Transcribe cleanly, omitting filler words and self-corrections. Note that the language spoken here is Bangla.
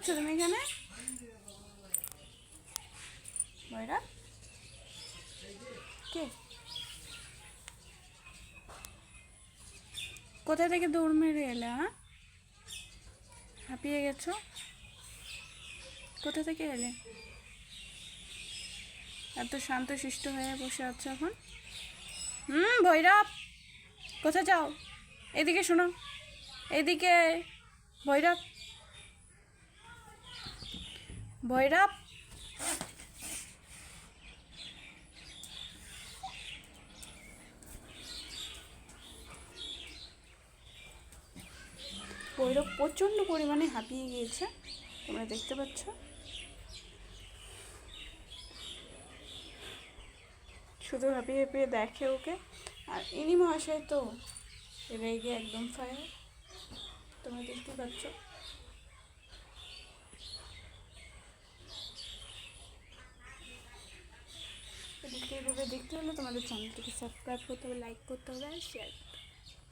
করছো তুমি এখানে? ভৈরব কে? কোথা থেকে দৌড় মেরে এলে? হ্যাঁ, হাঁপিয়ে গেছো? কোথা থেকে এলে? এত শান্ত শিষ্ট হয়ে বসে আছো এখন? ভৈরব, কোথায় যাও? এদিকে শোনো, এদিকে। ভৈরব, ভৈরব, ভৈরব প্রচণ্ড পরিমাণে হাঁপিয়ে গিয়েছে, তোমরা দেখতে পাচ্ছ। শুধু হাঁপিয়ে হাঁপিয়ে দেখে ওকে। আর ইনি মহাশয় তো রেগে একদম ফায়ার, তোমরা দেখতে পাচ্ছ। এদিকে এইভাবে দেখতে হলে তোমাদের চ্যানেলটিকে সাবস্ক্রাইব করতে হবে, লাইক করতে হবে আর শেয়ার।